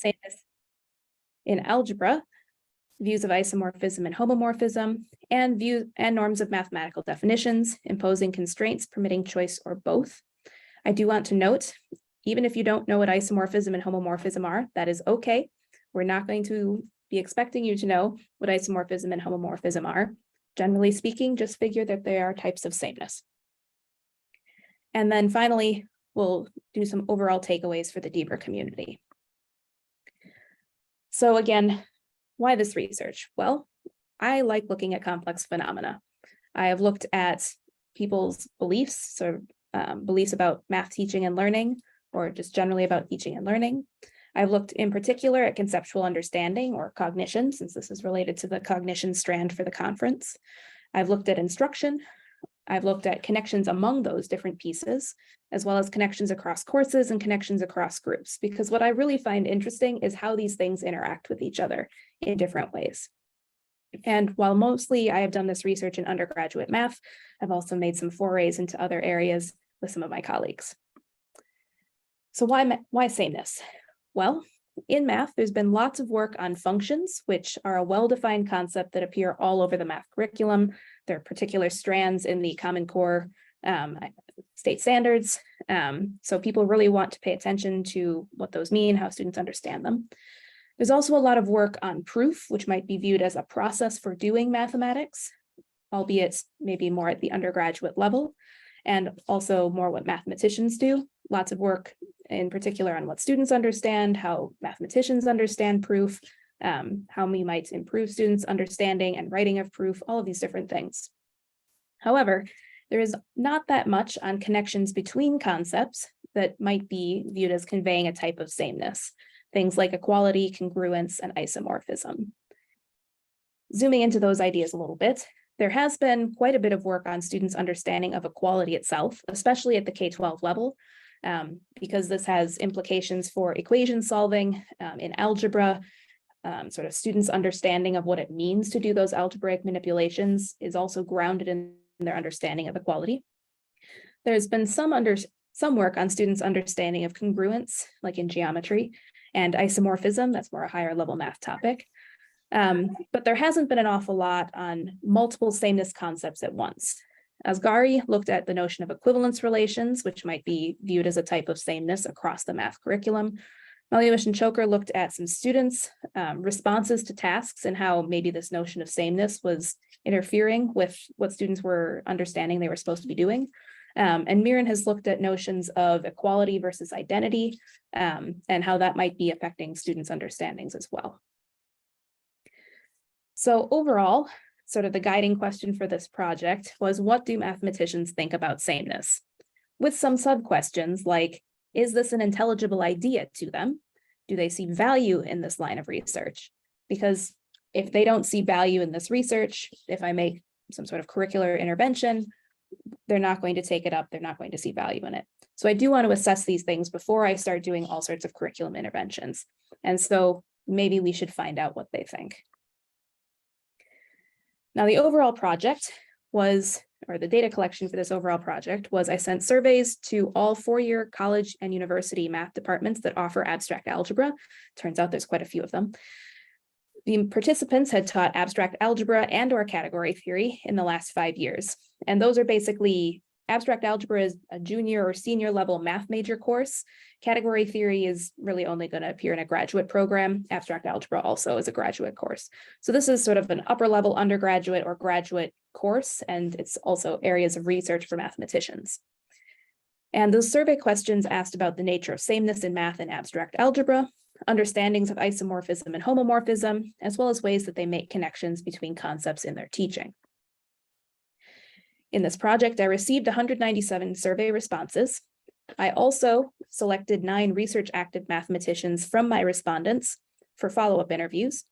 sameness in algebra, views of isomorphism and homomorphism, and norms of mathematical definitions, imposing constraints permitting choice or both. I do want to note, even if you don't know what isomorphism and homomorphism are, that is okay. We're not going to be expecting you to know what isomorphism and homomorphism are. Generally speaking, just figure that they are types of sameness. And then finally, we'll do some overall takeaways for the DBER community. So again, why this research? Well, I like looking at complex phenomena. I have looked at people's beliefs, or beliefs about math teaching and learning, or just generally about teaching and learning. I've looked in particular at conceptual understanding or cognition, since this is related to the cognition strand for the conference. I've looked at instruction. I've looked at connections among those different pieces, as well as connections across courses and connections across groups, because what I really find interesting is how these things interact with each other in different ways. And while mostly I have done this research in undergraduate math, I've also made some forays into other areas with some of my colleagues. So why sameness? Well, in math, there's been lots of work on functions, which are a well-defined concept that appear all over the math curriculum. There are particular strands in the Common Core state standards. So people really want to pay attention to what those mean, how students understand them. There's also a lot of work on proof, which might be viewed as a process for doing mathematics, albeit maybe more at the undergraduate level, and also more what mathematicians do. Lots of work in particular on what students understand, how mathematicians understand proof, how we might improve students' understanding and writing of proof, all of these different things. However, there is not that much on connections between concepts that might be viewed as conveying a type of sameness, things like equality, congruence, and isomorphism. Zooming into those ideas a little bit, there has been quite a bit of work on students' understanding of equality itself, especially at the K-12 level, because this has implications for equation solving in algebra. Sort of students' understanding of what it means to do those algebraic manipulations is also grounded in their understanding of equality. There's been some work on students' understanding of congruence, like in geometry, and isomorphism, that's more a higher level math topic. But there hasn't been an awful lot on multiple sameness concepts at once. Asghari looked at the notion of equivalence relations, which might be viewed as a type of sameness across the math curriculum. Malyavish and Choker looked at some students' responses to tasks and how maybe this notion of sameness was interfering with what students were understanding they were supposed to be doing. And Miran has looked at notions of equality versus identity and how that might be affecting students' understandings as well. So overall, sort of the guiding question for this project was, what do mathematicians think about sameness? With some sub-questions like, is this an intelligible idea to them? Do they see value in this line of research? Because if they don't see value in this research, if I make some sort of curricular intervention, they're not going to take it up, they're not going to see value in it. So I do want to assess these things before I start doing all sorts of curriculum interventions. And so maybe we should find out what they think. Now, the overall project was, or the data collection for this overall project was, I sent surveys to all four-year college and university math departments that offer abstract algebra. Turns out there's quite a few of them. The participants had taught abstract algebra and/or category theory in the last 5 years. And those are basically, abstract algebra is a junior or senior level math major course. Category theory is really only going to appear in a graduate program. Abstract algebra also is a graduate course. So this is sort of an upper level undergraduate or graduate course, and it's also areas of research for mathematicians. And those survey questions asked about the nature of sameness in math and abstract algebra, understandings of isomorphism and homomorphism, as well as ways that they make connections between concepts in their teaching. In this project, I received 197 survey responses. I also selected 9 research active mathematicians from my respondents for follow-up interviews.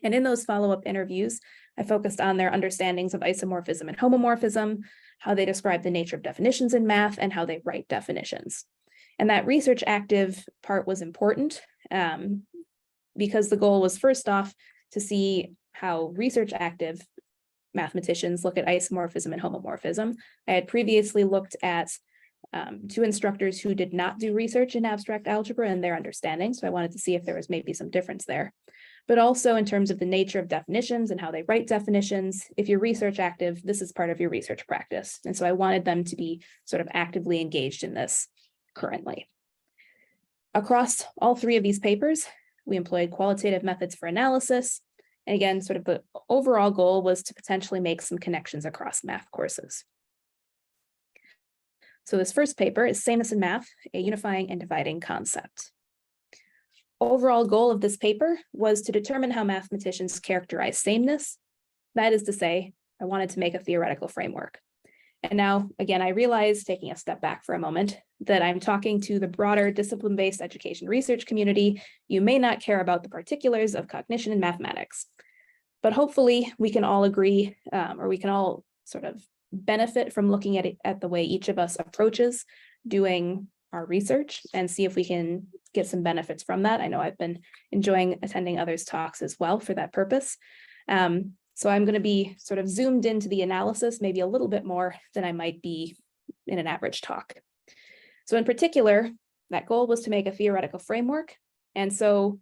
And in those follow-up interviews, I focused on their understandings of isomorphism and homomorphism, how they describe the nature of definitions in math, and how they write definitions. And that research active part was important because the goal was, first off, to see how research active mathematicians look at isomorphism and homomorphism. I had previously looked at two instructors who did not do research in abstract algebra and their understanding. So I wanted to see if there was maybe some difference there. But also in terms of the nature of definitions and how they write definitions. If you're research active, this is part of your research practice. And so I wanted them to be sort of actively engaged in this currently. Across all three of these papers, we employed qualitative methods for analysis. And again, sort of the overall goal was to potentially make some connections across math courses. So this first paper is Sameness in Math, a unifying and dividing concept. Overall goal of this paper was to determine how mathematicians characterize sameness. That is to say, I wanted to make a theoretical framework. And now, again, I realize, taking a step back for a moment, that I'm talking to the broader discipline-based education research community. You may not care about the particulars of cognition and mathematics, but hopefully we can all agree, or we can all sort of benefit from looking at it at the way each of us approaches doing our research and see if we can get some benefits from that. I know I've been enjoying attending others' talks as well for that purpose. So I'm going to be sort of zoomed into the analysis, maybe a little bit more than I might be in an average talk. So in particular, that goal was to make a theoretical framework. And so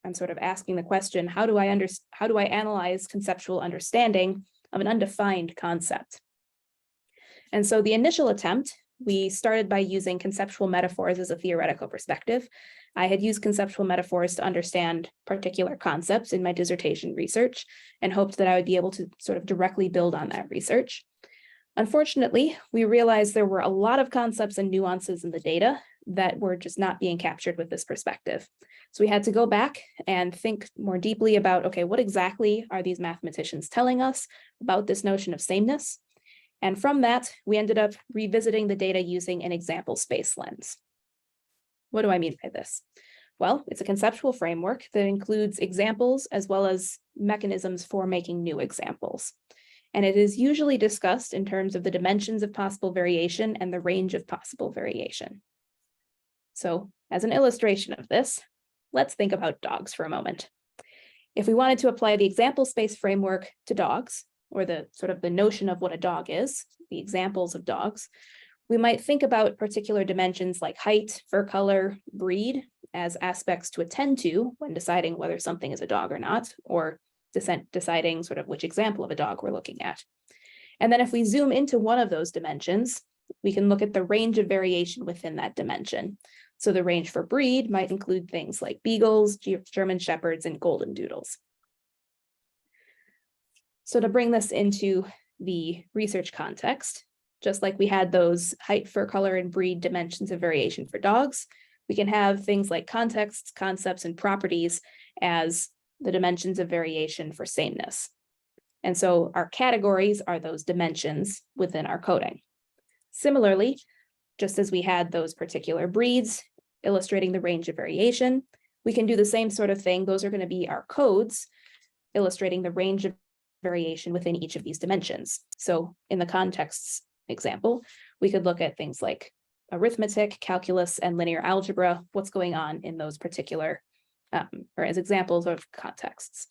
I'm sort of asking the question, how do I analyze conceptual understanding of an undefined concept? And so the initial attempt, we started by using conceptual metaphors as a theoretical perspective. I had used conceptual metaphors to understand particular concepts in my dissertation research and hoped that I would be able to sort of directly build on that research. Unfortunately, we realized there were a lot of concepts and nuances in the data that were just not being captured with this perspective. So we had to go back and think more deeply about, okay, what exactly are these mathematicians telling us about this notion of sameness? And from that, we ended up revisiting the data using an example space lens. What do I mean by this? Well, it's a conceptual framework that includes examples as well as mechanisms for making new examples. And it is usually discussed in terms of the dimensions of possible variation and the range of possible variation. So as an illustration of this, let's think about dogs for a moment. If we wanted to apply the example space framework to dogs, or the sort of the notion of what a dog is, the examples of dogs, we might think about particular dimensions like height, fur color, breed as aspects to attend to when deciding whether something is a dog or not, or deciding sort of which example of a dog we're looking at. And then if we zoom into one of those dimensions, we can look at the range of variation within that dimension. So the range for breed might include things like beagles, German shepherds, and golden doodles. So to bring this into the research context, just like we had those height, fur color, and breed dimensions of variation for dogs, we can have things like contexts, concepts, and properties as the dimensions of variation for sameness. And so our categories are those dimensions within our coding. Similarly, just as we had those particular breeds illustrating the range of variation, we can do the same sort of thing. Those are going to be our codes illustrating the range of variation within each of these dimensions. So in the contexts example, we could look at things like arithmetic, calculus, and linear algebra, what's going on in those particular, or as examples of contexts.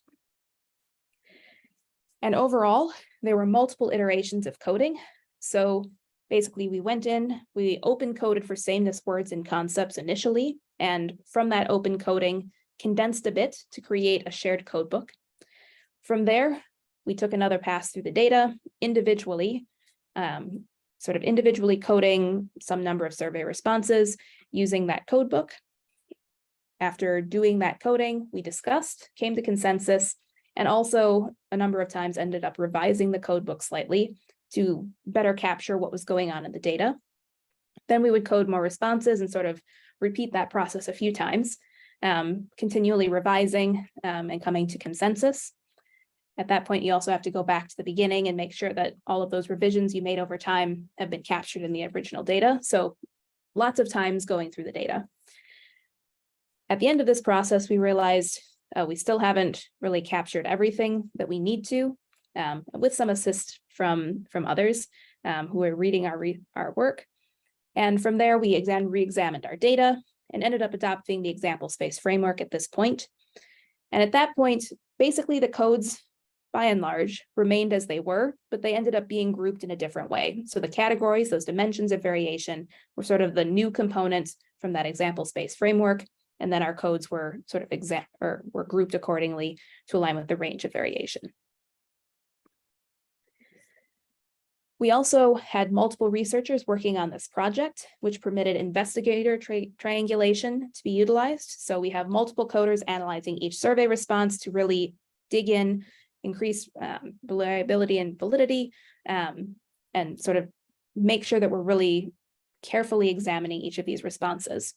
And overall, there were multiple iterations of coding. So basically we went in, we open coded for sameness words and concepts initially, and from that open coding, condensed a bit to create a shared codebook. From there, we took another pass through the data individually, sort of individually coding some number of survey responses using that codebook. After doing that coding, we discussed, came to consensus, and also a number of times ended up revising the codebook slightly to better capture what was going on in the data. Then we would code more responses and sort of repeat that process a few times, continually revising and coming to consensus. At that point, you also have to go back to the beginning and make sure that all of those revisions you made over time have been captured in the original data. So lots of times going through the data. At the end of this process, we realized we still haven't really captured everything that we need to, with some assist from others who are reading our work. And from there, we re-examined our data and ended up adopting the example space framework at this point. And at that point, basically the codes by and large, remained as they were, but they ended up being grouped in a different way. So the categories, those dimensions of variation, were sort of the new components from that example space framework, and then our codes were sort of were grouped accordingly to align with the range of variation. We also had multiple researchers working on this project, which permitted investigator triangulation to be utilized. So we have multiple coders analyzing each survey response to really dig in, increase reliability and validity, and sort of make sure that we're really carefully examining each of these responses.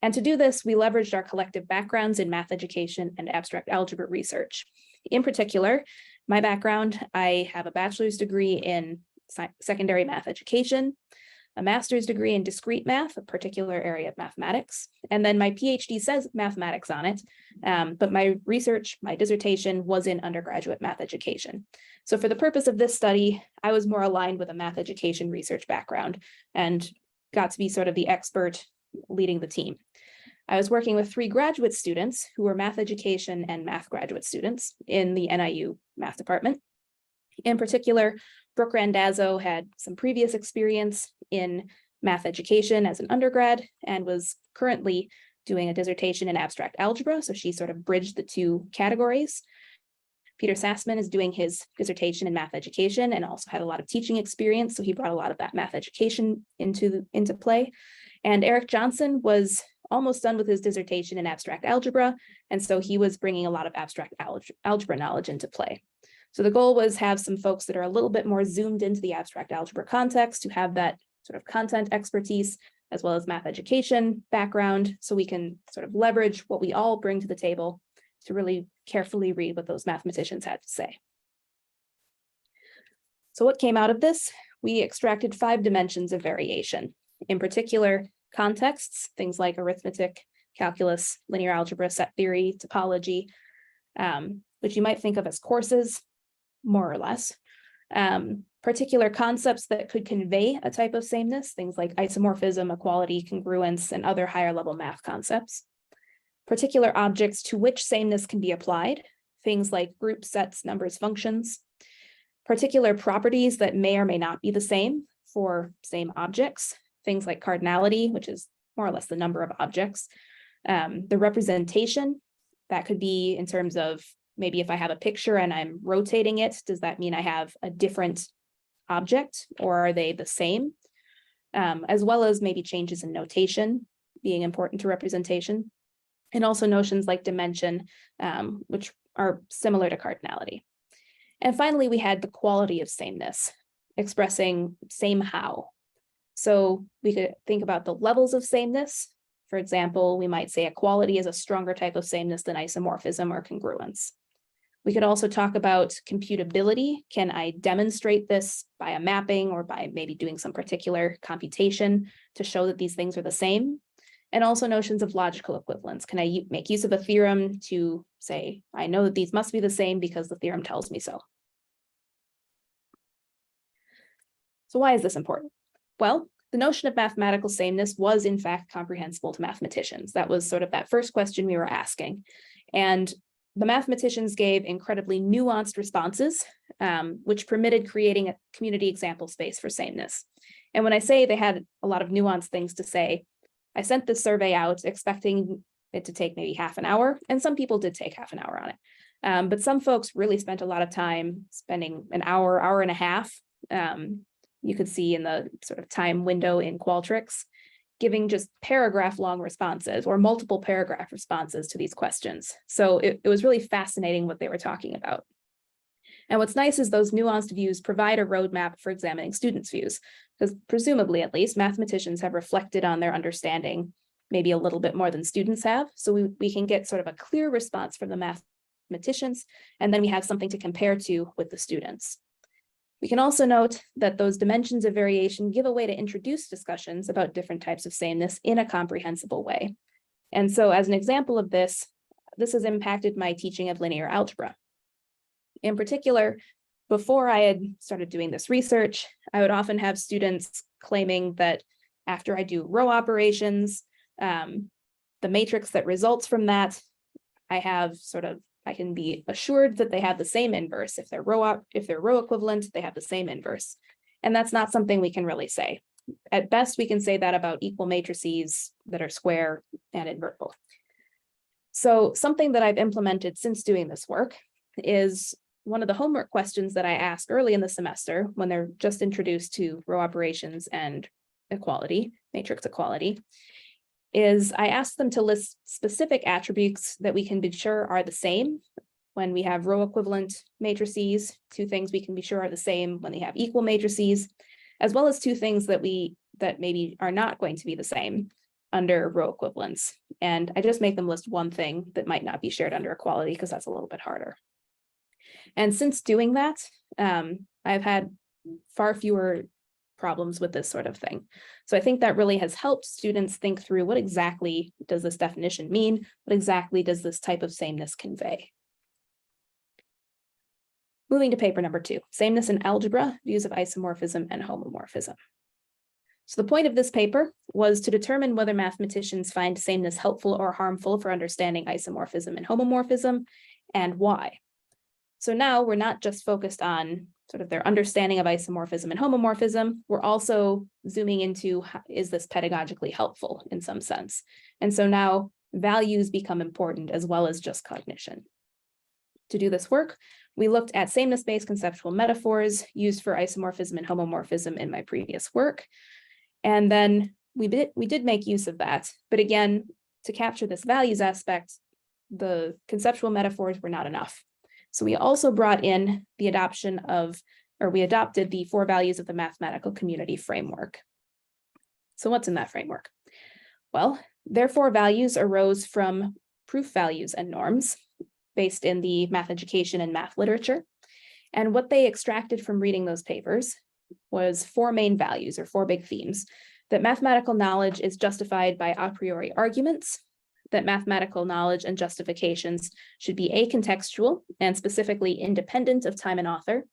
And to do this, we leveraged our collective backgrounds in math education and abstract algebra research. In particular, my background, I have a bachelor's degree in secondary math education, a master's degree in discrete math, a particular area of mathematics, and then my PhD says mathematics on it, but my research, my dissertation was in undergraduate math education. So for the purpose of this study, I was more aligned with a math education research background and got to be sort of the expert leading the team. I was working with 3 graduate students who were math education and math graduate students in the NIU math department. In particular, Brooke Randazzo had some previous experience in math education as an undergrad and was currently doing a dissertation in abstract algebra. So she sort of bridged the 2 categories. Peter Sassman is doing his dissertation in math education and also had a lot of teaching experience. So he brought a lot of that math education into play. And Eric Johnson was almost done with his dissertation in abstract algebra. And so he was bringing a lot of abstract algebra knowledge into play. So the goal was have some folks that are a little bit more zoomed into the abstract algebra context to have that sort of content expertise as well as math education background, so we can sort of leverage what we all bring to the table to really carefully read what those mathematicians had to say. So what came out of this? We extracted 5 dimensions of variation. In particular, contexts, things like arithmetic, calculus, linear algebra, set theory, topology, which you might think of as courses, more or less. Particular concepts that could convey a type of sameness, things like isomorphism, equality, congruence, and other higher level math concepts. Particular objects to which sameness can be applied, things like groups, sets, numbers, functions. Particular properties that may or may not be the same for same objects, things like cardinality, which is more or less the number of objects. The representation, that could be in terms of maybe if I have a picture and I'm rotating it, does that mean I have a different object or are they the same? As well as maybe changes in notation being important to representation. And also notions like dimension, which are similar to cardinality. And finally, we had the quality of sameness, expressing same how. So we could think about the levels of sameness. For example, we might say equality is a stronger type of sameness than isomorphism or congruence. We could also talk about computability. Can I demonstrate this by a mapping or by maybe doing some particular computation to show that these things are the same? And also notions of logical equivalence. Can I make use of a theorem to say, I know that these must be the same because the theorem tells me so? So why is this important? Well, the notion of mathematical sameness was in fact comprehensible to mathematicians. That was sort of that first question we were asking. And the mathematicians gave incredibly nuanced responses, which permitted creating a community example space for sameness. And when I say they had a lot of nuanced things to say, I sent this survey out expecting it to take maybe half an hour, and some people did take half an hour on it. But some folks really spent a lot of time spending an hour, hour and a half. You could see in the sort of time window in Qualtrics, giving just paragraph long responses or multiple paragraph responses to these questions. So it was really fascinating what they were talking about. And what's nice is those nuanced views provide a roadmap for examining students' views, because presumably at least mathematicians have reflected on their understanding maybe a little bit more than students have. So we can get sort of a clear response from the mathematicians, and then we have something to compare to with the students. We can also note that those dimensions of variation give a way to introduce discussions about different types of sameness in a comprehensible way. And so as an example of this has impacted my teaching of linear algebra. In particular, before I had started doing this research, I would often have students claiming that after I do row operations, the matrix that results from that, I have sort of I can be assured that they have the same inverse. If they're row equivalent, they have the same inverse. And that's not something we can really say. At best, we can say that about equal matrices that are square and invertible. So something that I've implemented since doing this work is one of the homework questions that I ask early in the semester when they're just introduced to row operations and equality, matrix equality, is I ask them to list specific attributes that we can be sure are the same when we have row equivalent matrices, two things we can be sure are the same when they have equal matrices, as well as two things that maybe are not going to be the same under row equivalence. And I just make them list one thing that might not be shared under equality because that's a little bit harder. And since doing that, I've had far fewer problems with this sort of thing. So I think that really has helped students think through what exactly does this definition mean? What exactly does this type of sameness convey? Moving to paper number 2, sameness in algebra, views of isomorphism and homomorphism. So the point of this paper was to determine whether mathematicians find sameness helpful or harmful for understanding isomorphism and homomorphism, and why. So now we're not just focused on sort of their understanding of isomorphism and homomorphism, we're also zooming into, is this pedagogically helpful in some sense? And so now values become important as well as just cognition. To do this work, we looked at sameness-based conceptual metaphors used for isomorphism and homomorphism in my previous work. And then we did make use of that. But again, to capture this values aspect, the conceptual metaphors were not enough. So we also brought in the we adopted the 4 values of the mathematical community framework. So what's in that framework? Well, their 4 values arose from proof values and norms based in the math education and math literature. And what they extracted from reading those papers was 4 main values or 4 big themes: that mathematical knowledge is justified by a priori arguments, that mathematical knowledge and justifications should be acontextual and specifically independent of time and author,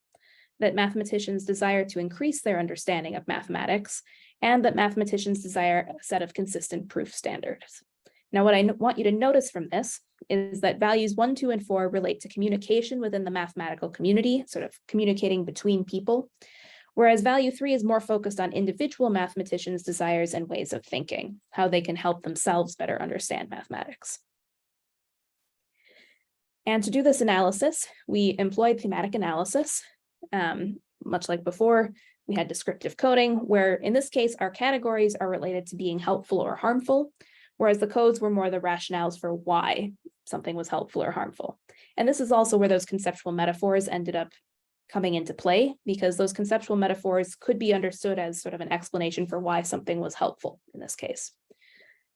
that mathematicians desire to increase their understanding of mathematics, and that mathematicians desire a set of consistent proof standards. Now, what I want you to notice from this is that values 1, 2, and 4 relate to communication within the mathematical community, sort of communicating between people, whereas value 3 is more focused on individual mathematicians' desires and ways of thinking, how they can help themselves better understand mathematics. And to do this analysis, we employed thematic analysis. Much like before, we had descriptive coding, where in this case, our categories are related to being helpful or harmful, whereas the codes were more the rationales for why something was helpful or harmful. And this is also where those conceptual metaphors ended up coming into play, because those conceptual metaphors could be understood as sort of an explanation for why something was helpful in this case.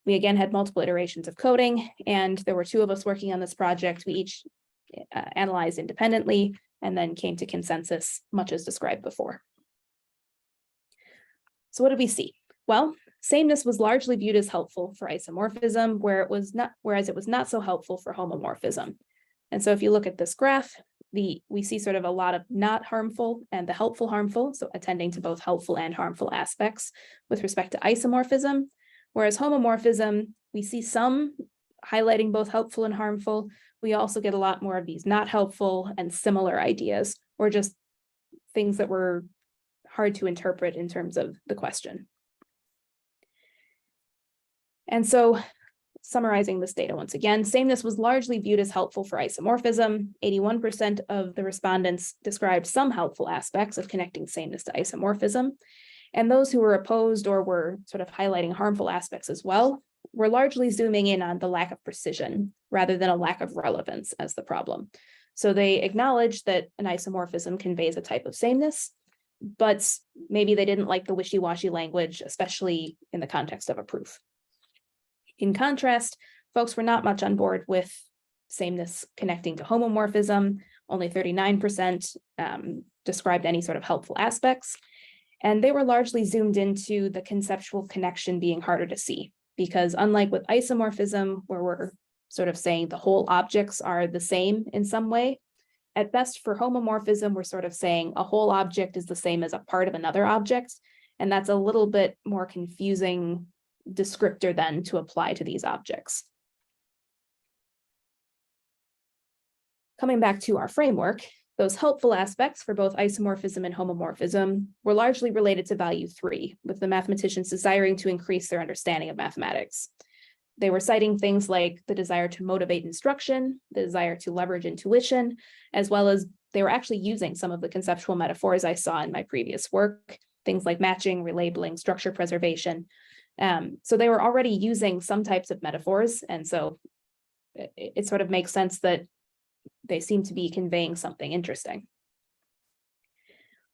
We again had multiple iterations of coding, and there were 2 of us working on this project. We each analyzed independently and then came to consensus, much as described before. So what did we see? Well, sameness was largely viewed as helpful for isomorphism, whereas it was not so helpful for homomorphism. And so if you look at this graph, we see sort of a lot of not harmful and the helpful harmful, so attending to both helpful and harmful aspects with respect to isomorphism, whereas homomorphism, we see some highlighting both helpful and harmful. We also get a lot more of these not helpful and similar ideas, or just things that were hard to interpret in terms of the question. And so, summarizing this data once again, sameness was largely viewed as helpful for isomorphism. 81% of the respondents described some helpful aspects of connecting sameness to isomorphism. And those who were opposed or were sort of highlighting harmful aspects as well were largely zooming in on the lack of precision rather than a lack of relevance as the problem. So they acknowledged that an isomorphism conveys a type of sameness, but maybe they didn't like the wishy-washy language, especially in the context of a proof. In contrast, folks were not much on board with sameness connecting to homomorphism. Only 39% described any sort of helpful aspects. And they were largely zoomed into the conceptual connection being harder to see, because unlike with isomorphism, where we're sort of saying the whole objects are the same in some way, at best for homomorphism, we're sort of saying a whole object is the same as a part of another object. And that's a little bit more confusing descriptor then to apply to these objects. Coming back to our framework, those helpful aspects for both isomorphism and homomorphism were largely related to value 3, with the mathematicians desiring to increase their understanding of mathematics. They were citing things like the desire to motivate instruction, the desire to leverage intuition, as well as they were actually using some of the conceptual metaphors I saw in my previous work, things like matching, relabeling, structure preservation. So they were already using some types of metaphors, and so it sort of makes sense that they seem to be conveying something interesting.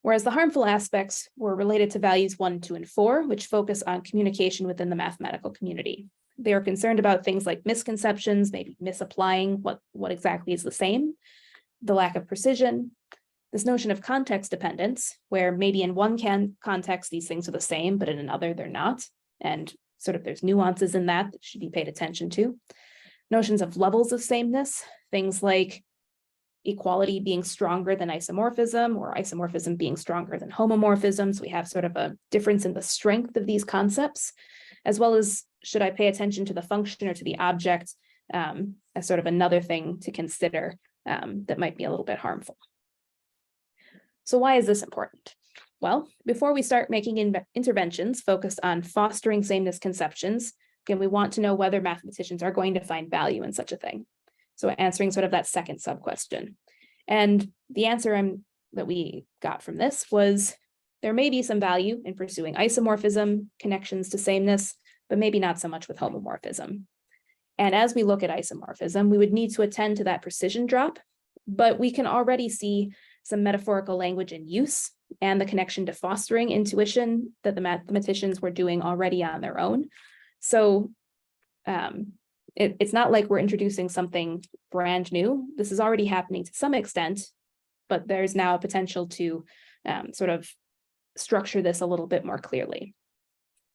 Whereas the harmful aspects were related to values 1, 2, and 4, which focus on communication within the mathematical community. They are concerned about things like misconceptions, maybe misapplying what exactly is the same, the lack of precision, this notion of context dependence, where maybe in one context these things are the same, but in another they're not, and sort of there's nuances in that should be paid attention to. Notions of levels of sameness, things like equality being stronger than isomorphism, or isomorphism being stronger than homomorphism. So we have sort of a difference in the strength of these concepts, as well as should I pay attention to the function or to the object as sort of another thing to consider that might be a little bit harmful. So why is this important? Well, before we start making interventions focused on fostering sameness conceptions, again, we want to know whether mathematicians are going to find value in such a thing. So answering sort of that second sub-question. And the answer that we got from this was there may be some value in pursuing isomorphism, connections to sameness, but maybe not so much with homomorphism. And as we look at isomorphism, we would need to attend to that precision drop, but we can already see some metaphorical language in use and the connection to fostering intuition that the mathematicians were doing already on their own. So it's not like we're introducing something brand new. This is already happening to some extent, but there's now a potential to sort of structure this a little bit more clearly.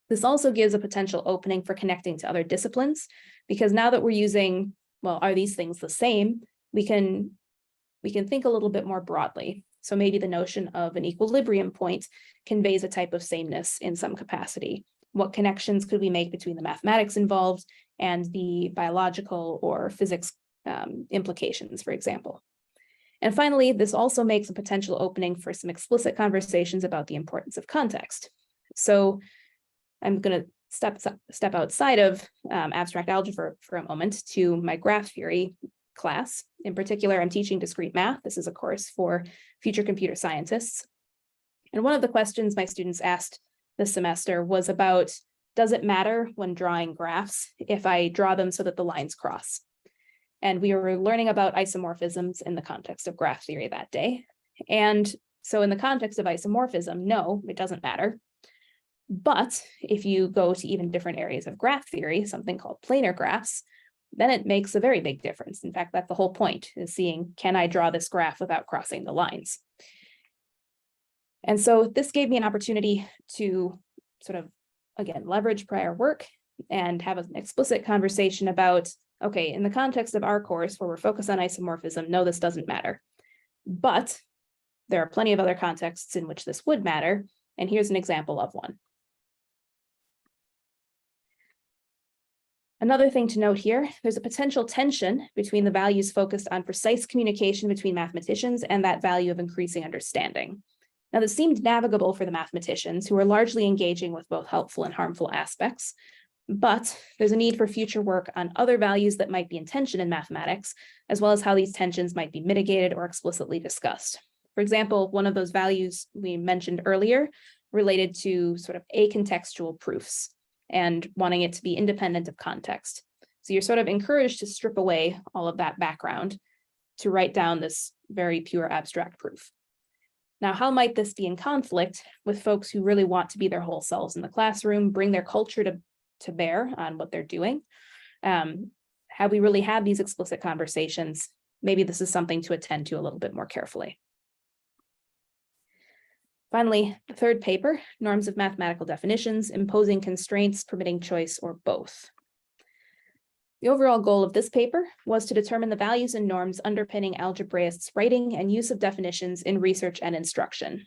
This also gives a potential opening for connecting to other disciplines, because now that we're using, well, are these things the same? We can think a little bit more broadly. So maybe the notion of an equilibrium point conveys a type of sameness in some capacity. What connections could we make between the mathematics involved and the biological or physics implications, for example? And finally, this also makes a potential opening for some explicit conversations about the importance of context. So I'm going to step outside of abstract algebra for a moment to my graph theory class. In particular, I'm teaching discrete math. This is a course for future computer scientists. And one of the questions my students asked this semester was about, does it matter when drawing graphs if I draw them so that the lines cross? And we were learning about isomorphisms in the context of graph theory that day. And so in the context of isomorphism, no, it doesn't matter. But if you go to even different areas of graph theory, something called planar graphs, then it makes a very big difference. In fact, that's the whole point, is seeing, can I draw this graph without crossing the lines? And so this gave me an opportunity to sort of, again, leverage prior work and have an explicit conversation about, okay, in the context of our course where we're focused on isomorphism, no, this doesn't matter. But there are plenty of other contexts in which this would matter. And here's an example of one. Another thing to note here, there's a potential tension between the values focused on precise communication between mathematicians and that value of increasing understanding. Now, this seemed navigable for the mathematicians, who are largely engaging with both helpful and harmful aspects, but there's a need for future work on other values that might be in tension in mathematics, as well as how these tensions might be mitigated or explicitly discussed. For example, one of those values we mentioned earlier related to sort of acontextual proofs and wanting it to be independent of context. So you're sort of encouraged to strip away all of that background to write down this very pure abstract proof. Now, how might this be in conflict with folks who really want to be their whole selves in the classroom, bring their culture to bear on what they're doing? Have we really had these explicit conversations? Maybe this is something to attend to a little bit more carefully. Finally, the third paper, Norms of Mathematical Definitions, Imposing Constraints, Permitting Choice, or Both. The overall goal of this paper was to determine the values and norms underpinning algebraists' writing and use of definitions in research and instruction.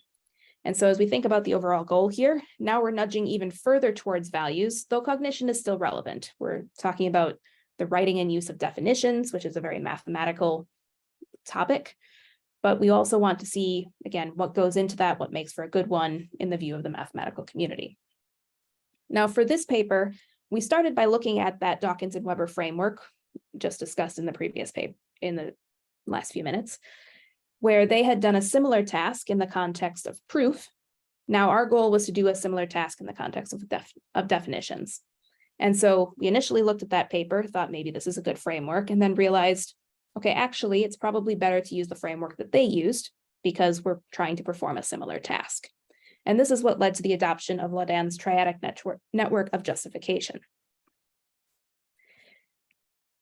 And so as we think about the overall goal here, now we're nudging even further towards values, though cognition is still relevant. We're talking about the writing and use of definitions, which is a very mathematical topic, but we also want to see, again, what goes into that, what makes for a good one in the view of the mathematical community. Now, for this paper, we started by looking at that Dawkins and Weber framework just discussed in the previous paper, in the last few minutes, where they had done a similar task in the context of proof. Now, our goal was to do a similar task in the context of definitions. And so we initially looked at that paper, thought maybe this is a good framework, and then realized, okay, actually, it's probably better to use the framework that they used because we're trying to perform a similar task. And this is what led to the adoption of Laudan's triadic network of justification.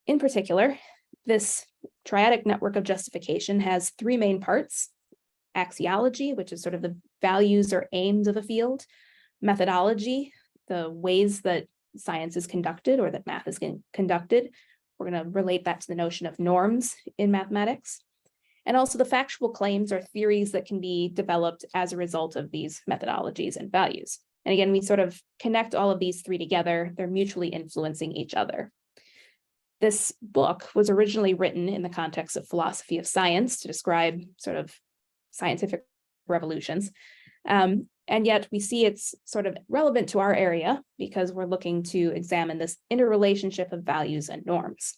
In particular, this triadic network of justification has three main parts: axiology, which is sort of the values or aims of a field; methodology, the ways that science is conducted or that math is conducted. We're going to relate that to the notion of norms in mathematics. And also the factual claims or theories that can be developed as a result of these methodologies and values. And again, we sort of connect all of these three together. They're mutually influencing each other. This book was originally written in the context of philosophy of science to describe sort of scientific revolutions. And yet we see it's sort of relevant to our area because we're looking to examine this interrelationship of values and norms.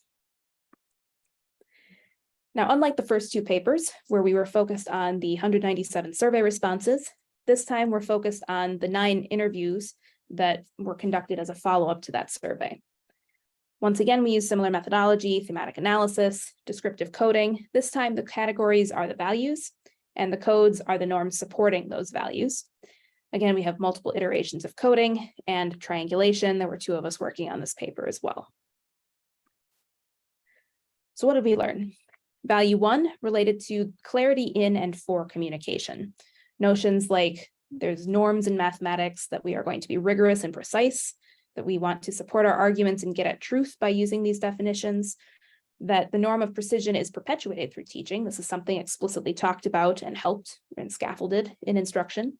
Now, unlike the first two papers, where we were focused on the 197 survey responses, this time we're focused on the 9 interviews that were conducted as a follow-up to that survey. Once again, we use similar methodology, thematic analysis, descriptive coding. This time, the categories are the values, and the codes are the norms supporting those values. Again, we have multiple iterations of coding and triangulation. There were 2 of us working on this paper as well. So what did we learn? Value 1 related to clarity in and for communication. Notions like there's norms in mathematics, that we are going to be rigorous and precise, that we want to support our arguments and get at truth by using these definitions, that the norm of precision is perpetuated through teaching. This is something explicitly talked about and helped and scaffolded in instruction.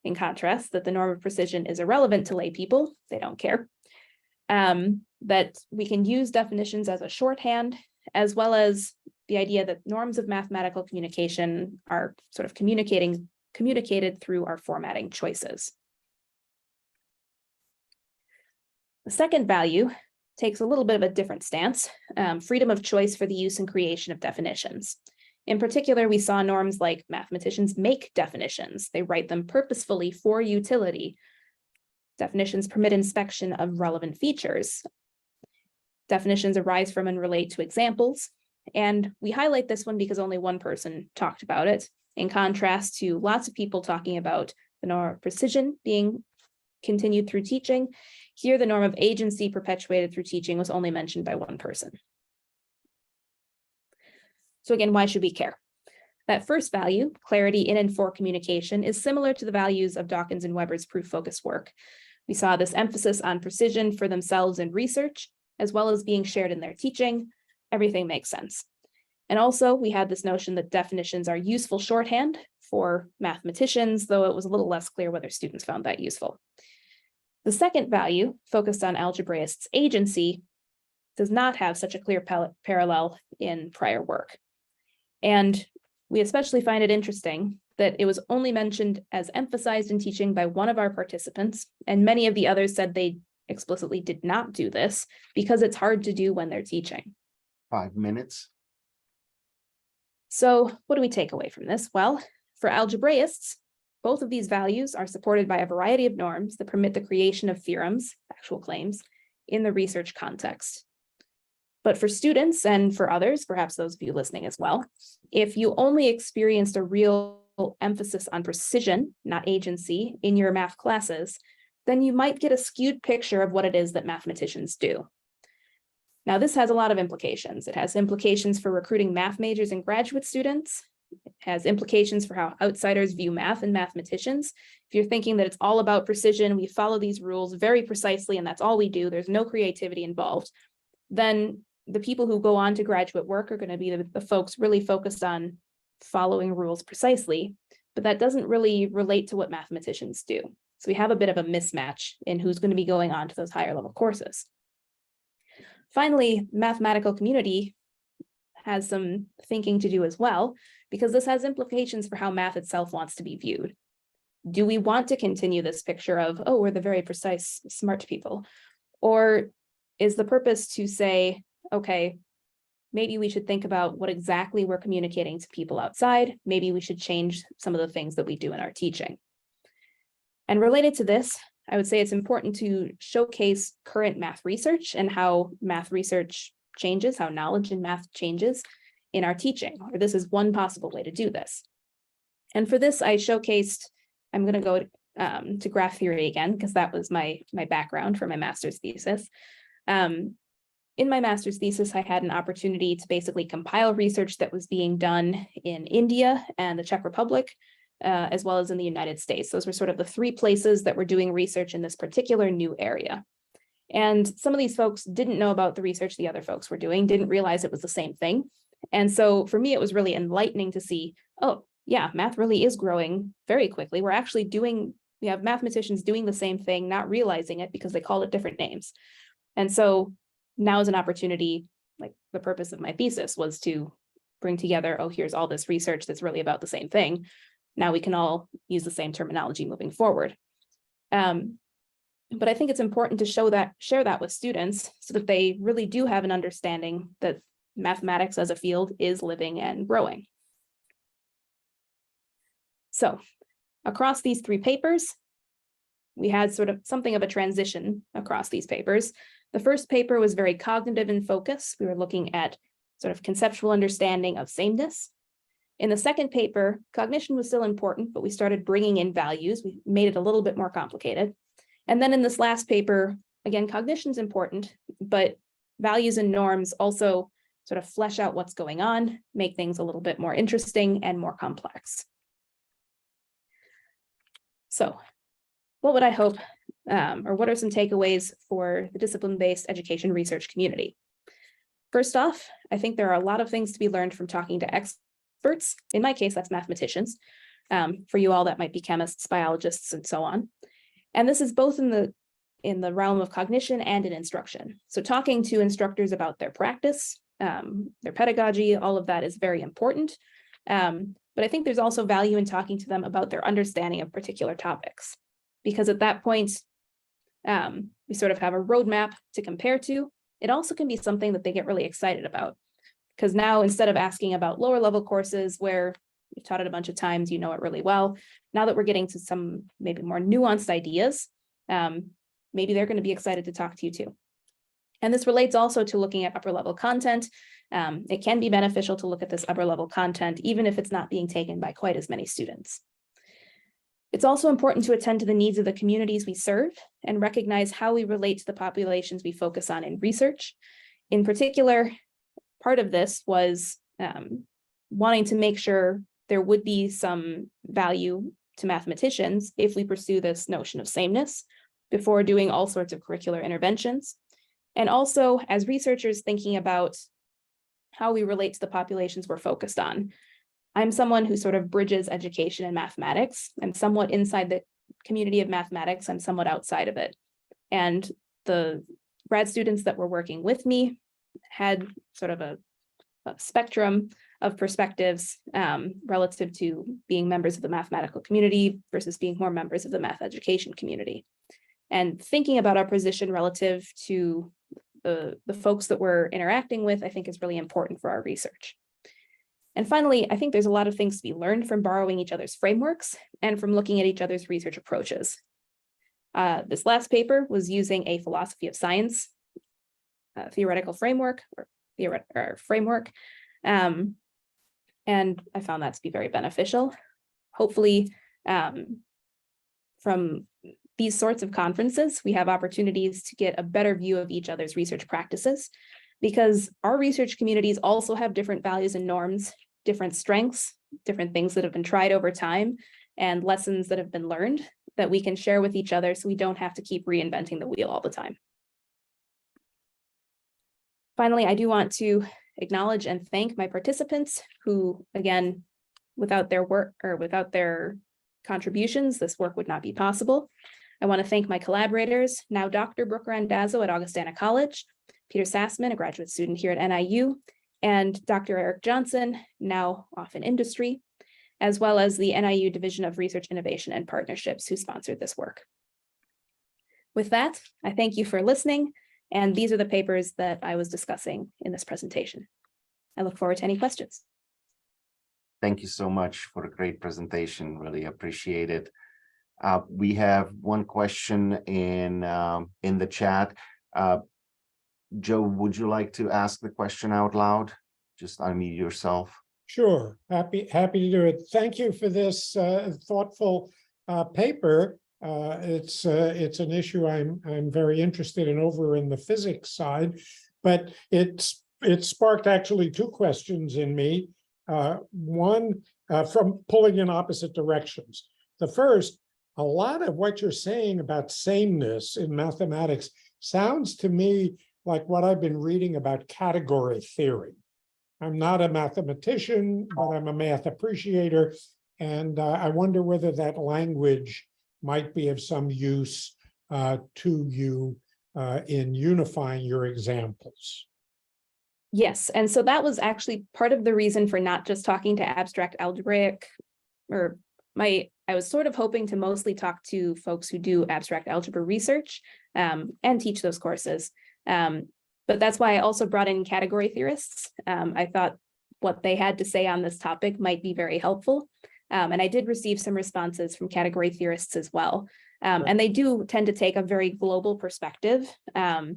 In contrast, that the norm of precision is irrelevant to lay people, they don't care. That we can use definitions as a shorthand, as well as the idea that norms of mathematical communication are sort of communicated through our formatting choices. The second value takes a little bit of a different stance, freedom of choice for the use and creation of definitions. In particular, we saw norms like mathematicians make definitions. They write them purposefully for utility. Definitions permit inspection of relevant features. Definitions arise from and relate to examples. And we highlight this one because only one person talked about it, in contrast to lots of people talking about the norm of precision being continued through teaching. Here, the norm of agency perpetuated through teaching was only mentioned by one person. So again, why should we care? That first value, clarity in and for communication, is similar to the values of Dawkins and Weber's proof-focused work. We saw this emphasis on precision for themselves in research, as well as being shared in their teaching. Everything makes sense. And also, we had this notion that definitions are useful shorthand for mathematicians, though it was a little less clear whether students found that useful. The second value, focused on algebraists' agency, does not have such a clear parallel in prior work. And we especially find it interesting that it was only mentioned as emphasized in teaching by one of our participants, and many of the others said they explicitly did not do this because it's hard to do when they're teaching. 5 minutes. So what do we take away from this? Well, for algebraists, both of these values are supported by a variety of norms that permit the creation of theorems, factual claims, in the research context. But for students and for others, perhaps those of you listening as well, if you only experienced a real emphasis on precision, not agency, in your math classes, then you might get a skewed picture of what it is that mathematicians do. Now, this has a lot of implications. It has implications for recruiting math majors and graduate students. It has implications for how outsiders view math and mathematicians. If you're thinking that it's all about precision, we follow these rules very precisely, and that's all we do, there's no creativity involved, then the people who go on to graduate work are going to be the folks really focused on following rules precisely, but that doesn't really relate to what mathematicians do. So we have a bit of a mismatch in who's going to be going on to those higher level courses. Finally, mathematical community has some thinking to do as well, because this has implications for how math itself wants to be viewed. Do we want to continue this picture of, oh, we're the very precise, smart people? Or is the purpose to say, okay, maybe we should think about what exactly we're communicating to people outside. Maybe we should change some of the things that we do in our teaching. And related to this, I would say it's important to showcase current math research and how math research changes, how knowledge in math changes in our teaching, or this is one possible way to do this. And for this, I showcased, I'm going to go to graph theory again, because that was my background for my master's thesis. In my master's thesis, I had an opportunity to basically compile research that was being done in India and the Czech Republic, as well as in the United States. Those were sort of the three places that were doing research in this particular new area. And some of these folks didn't know about the research the other folks were doing, didn't realize it was the same thing. And so for me, it was really enlightening to see, oh, yeah, math really is growing very quickly. We have mathematicians doing the same thing, not realizing it because they call it different names. And so now is an opportunity, like the purpose of my thesis was to bring together, oh, here's all this research that's really about the same thing. Now we can all use the same terminology moving forward. But I think it's important to share that with students so that they really do have an understanding that mathematics as a field is living and growing. So across these three papers, we had sort of something of a transition across these papers. The first paper was very cognitive in focus. We were looking at sort of conceptual understanding of sameness. In the second paper, cognition was still important, but we started bringing in values. We made it a little bit more complicated. And then in this last paper, again, cognition's important, but values and norms also sort of flesh out what's going on, make things a little bit more interesting and more complex. So what would I hope, or what are some takeaways for the discipline-based education research community? First off, I think there are a lot of things to be learned from talking to experts. In my case, that's mathematicians. For you all, that might be chemists, biologists, and so on. And this is both in the realm of cognition and in instruction. So talking to instructors about their practice, their pedagogy, all of that is very important. But I think there's also value in talking to them about their understanding of particular topics, because at that point, we sort of have a roadmap to compare to. It also can be something that they get really excited about, because now instead of asking about lower level courses where you've taught it a bunch of times, you know it really well, now that we're getting to some maybe more nuanced ideas, maybe they're going to be excited to talk to you too. And this relates also to looking at upper level content. It can be beneficial to look at this upper level content, even if it's not being taken by quite as many students. It's also important to attend to the needs of the communities we serve and recognize how we relate to the populations we focus on in research. In particular, part of this was wanting to make sure there would be some value to mathematicians if we pursue this notion of sameness before doing all sorts of curricular interventions. And also as researchers thinking about how we relate to the populations we're focused on. I'm someone who sort of bridges education and mathematics. I'm somewhat inside the community of mathematics. I'm somewhat outside of it. And the grad students that were working with me had sort of a spectrum of perspectives relative to being members of the mathematical community versus being more members of the math education community. And thinking about our position relative to the folks that we're interacting with, I think is really important for our research. And finally, I think there's a lot of things to be learned from borrowing each other's frameworks and from looking at each other's research approaches. This last paper was using a philosophy of science theoretical framework or framework. And I found that to be very beneficial. Hopefully, from these sorts of conferences, we have opportunities to get a better view of each other's research practices, because our research communities also have different values and norms, different strengths, different things that have been tried over time, and lessons that have been learned that we can share with each other so we don't have to keep reinventing the wheel all the time. Finally, I do want to acknowledge and thank my participants who, again, without their work or without their contributions, this work would not be possible. I want to thank my collaborators, now Dr. Brooke Randazzo at Augustana College, Peter Sassman, a graduate student here at NIU, and Dr. Eric Johnson, now off in industry, as well as the NIU Division of Research Innovation and Partnerships, who sponsored this work. With that, I thank you for listening, and these are the papers that I was discussing in this presentation. I look forward to any questions. Thank you so much for a great presentation. Really appreciate it. We have one question in the chat. Joe, would you like to ask the question out loud? Just unmute yourself. Sure, happy to do it. Thank you for this thoughtful paper. It's an issue I'm very interested in over in the physics side, but it sparked actually two questions in me. One from pulling in opposite directions. The first, a lot of what you're saying about sameness in mathematics sounds to me like what I've been reading about category theory. I'm not a mathematician, but I'm a math appreciator, and I wonder whether that language might be of some use to you in unifying your examples. Yes, and so that was actually part of the reason for not just talking to abstract algebraic, I was sort of hoping to mostly talk to folks who do abstract algebra research and teach those courses. But that's why I also brought in category theorists. I thought what they had to say on this topic might be very helpful. And I did receive some responses from category theorists as well. And they do tend to take a very global perspective and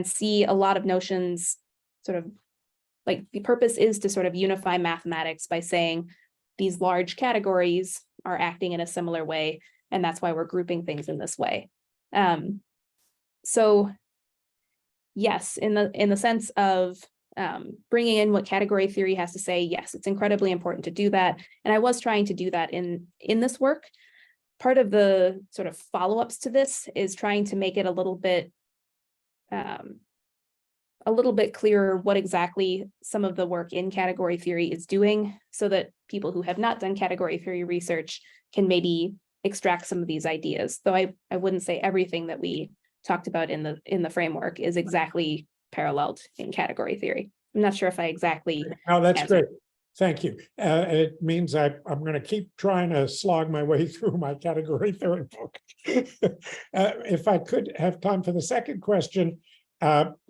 see a lot of notions sort of like the purpose is to sort of unify mathematics by saying these large categories are acting in a similar way. And that's why we're grouping things in this way. So yes, in the sense of bringing in what category theory has to say, yes, it's incredibly important to do that. And I was trying to do that in this work. Part of the sort of follow-ups to this is trying to make it a little bit clearer what exactly some of the work in category theory is doing, so that people who have not done category theory research can maybe extract some of these ideas. Though I wouldn't say everything that we talked about in the framework is exactly paralleled in category theory. I'm not sure if I exactly. Oh, that's great. Thank you. It means I'm going to keep trying to slog my way through my category theory book. If I could have time for the second question,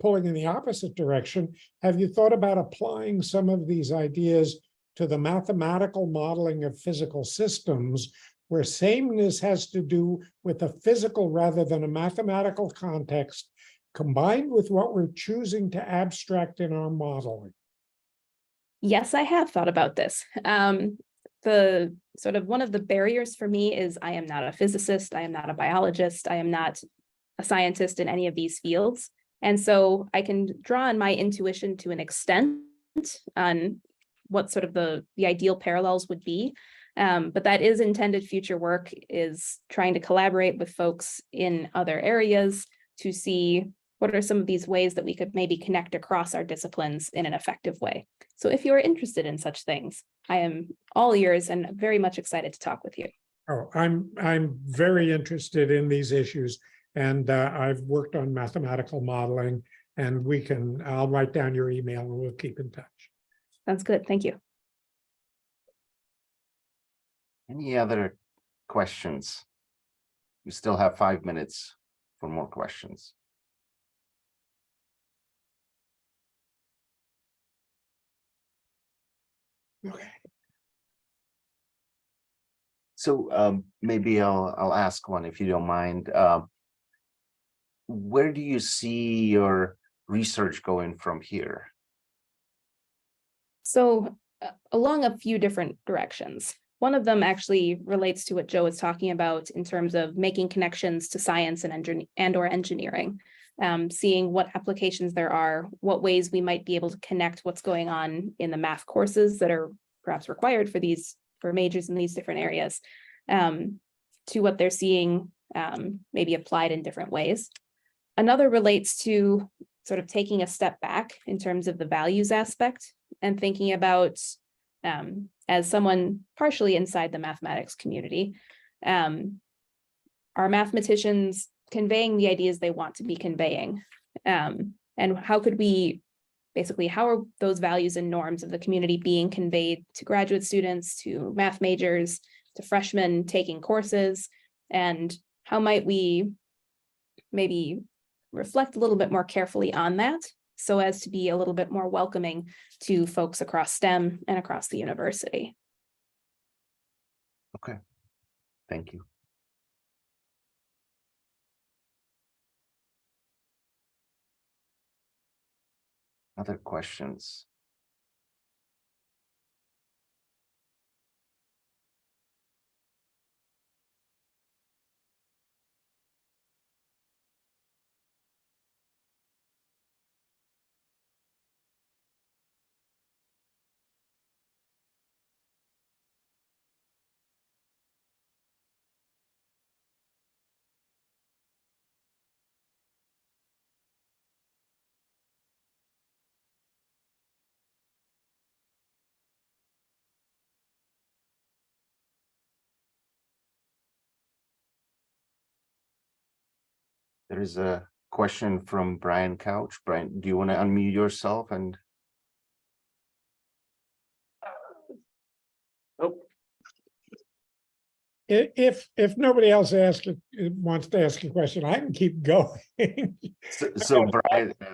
pulling in the opposite direction, have you thought about applying some of these ideas to the mathematical modeling of physical systems, where sameness has to do with a physical rather than a mathematical context, combined with what we're choosing to abstract in our modeling? Yes, I have thought about this. The sort of one of the barriers for me is I am not a physicist, I am not a biologist, I am not a scientist in any of these fields. And so I can draw on my intuition to an extent on what sort of the ideal parallels would be. But that is intended future work, is trying to collaborate with folks in other areas to see what are some of these ways that we could maybe connect across our disciplines in an effective way. So if you are interested in such things, I am all ears and very much excited to talk with you. Oh, I'm very interested in these issues, and I've worked on mathematical modeling, and I'll write down your email and we'll keep in touch. Sounds good. Thank you. Any other questions? We still have 5 minutes for more questions. Okay. So maybe I'll ask one, if you don't mind. Where do you see your research going from here? So along a few different directions. One of them actually relates to what Joe was talking about in terms of making connections to science and or engineering, seeing what applications there are, what ways we might be able to connect what's going on in the math courses that are perhaps required for majors in these different areas, to what they're seeing maybe applied in different ways. Another relates to sort of taking a step back in terms of the values aspect and thinking about, as someone partially inside the mathematics community, are mathematicians conveying the ideas they want to be conveying? And how could we basically, how are those values and norms of the community being conveyed to graduate students, to math majors, to freshmen taking courses, and how might we maybe reflect a little bit more carefully on that so as to be a little bit more welcoming to folks across STEM and across the university. Okay, thank you. Other questions? There is a question from Brian Couch. Brian, do you want to unmute yourself? And Oh, If nobody else wants to ask a question, I can keep going. so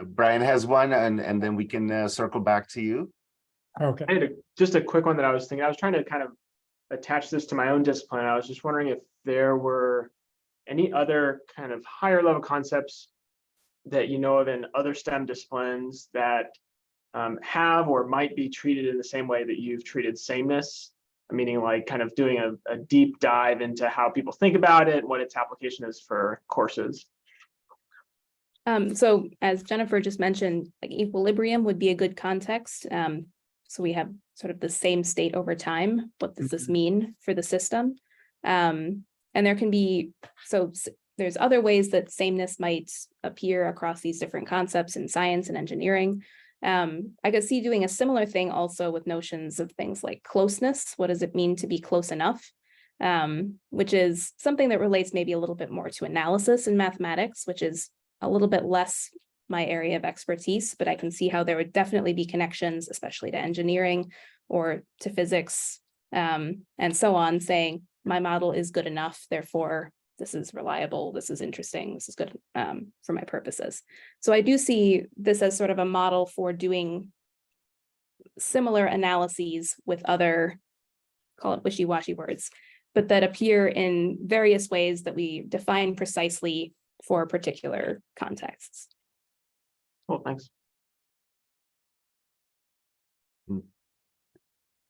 Brian has one, and then we can circle back to you. Okay. I had just a quick one that I was thinking. I was trying to kind of attach this to my own discipline. I was just wondering if there were any other kind of higher level concepts that you know of in other STEM disciplines that have or might be treated in the same way that you've treated sameness, meaning like kind of doing a deep dive into how people think about it, what its application is for courses. So as Jennifer just mentioned, like equilibrium would be a good context. So we have sort of the same state over time. What does this mean for the system? And there can be, there's other ways that sameness might appear across these different concepts in science and engineering. I could see doing a similar thing also with notions of things like closeness. What does it mean to be close enough? Which is something that relates maybe a little bit more to analysis in mathematics, which is a little bit less my area of expertise, but I can see how there would definitely be connections, especially to engineering or to physics, and so on, saying my model is good enough, therefore this is reliable, this is interesting, this is good for my purposes. So I do see this as sort of a model for doing similar analyses with other, call it wishy-washy words, but that appear in various ways that we define precisely for particular contexts. Well, thanks.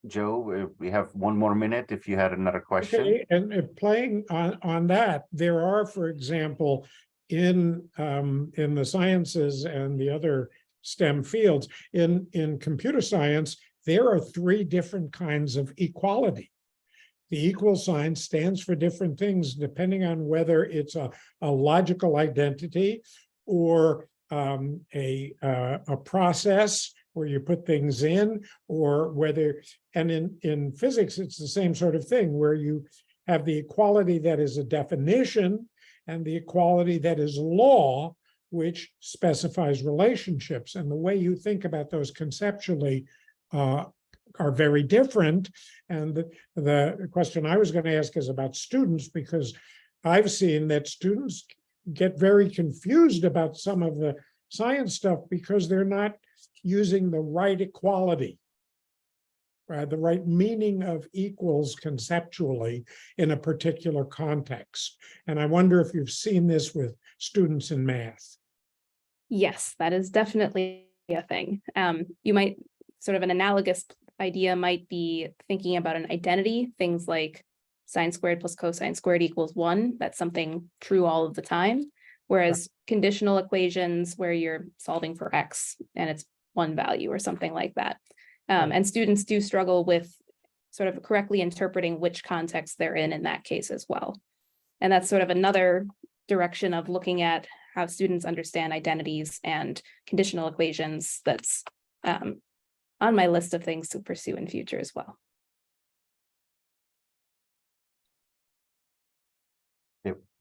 Joe, we have one more minute if you had another question. Okay, and playing on that, there are, for example, in the sciences and the other STEM fields, in computer science, there are 3 different kinds of equality. The equal sign stands for different things depending on whether it's a logical identity or a process where you put things in, or whether, and in physics, it's the same sort of thing where you have the equality that is a definition and the equality that is law, which specifies relationships. And the way you think about those conceptually are very different. And the question I was going to ask is about students, because I've seen that students get very confused about some of the science stuff because they're not using the right equality, the right meaning of equals conceptually in a particular context. And I wonder if you've seen this with students in math. Yes, that is definitely a thing. You might, sort of an analogous idea might be thinking about an identity, things like sine squared plus cosine squared equals 1. That's something true all of the time. Whereas conditional equations where you're solving for x and it's one value or something like that. And students do struggle with sort of correctly interpreting which context they're in that case as well. And that's sort of another direction of looking at how students understand identities and conditional equations that's on my list of things to pursue in future as well.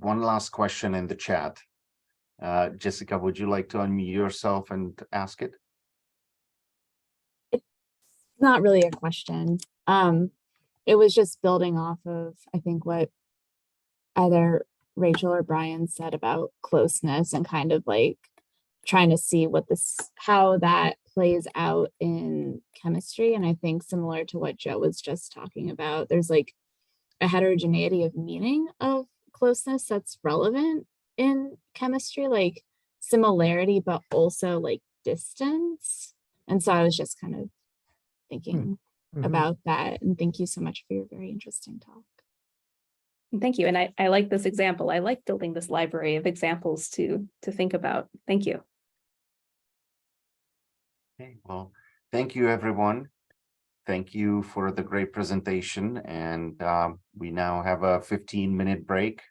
One last question in the chat. Jessica, would you like to unmute yourself and ask it? Not really a question. It was just building off of, I think, what either Rachel or Brian said about closeness and kind of like trying to see how that plays out in chemistry. And I think similar to what Joe was just talking about, there's like a heterogeneity of meaning of closeness that's relevant in chemistry, like similarity, but also like distance. And so I was just kind of thinking about that. And thank you so much for your very interesting talk. Thank you. And I like this example. I like building this library of examples to think about. Thank you. Okay, well, thank you, everyone. Thank you for the great presentation. And we now have a 15-minute break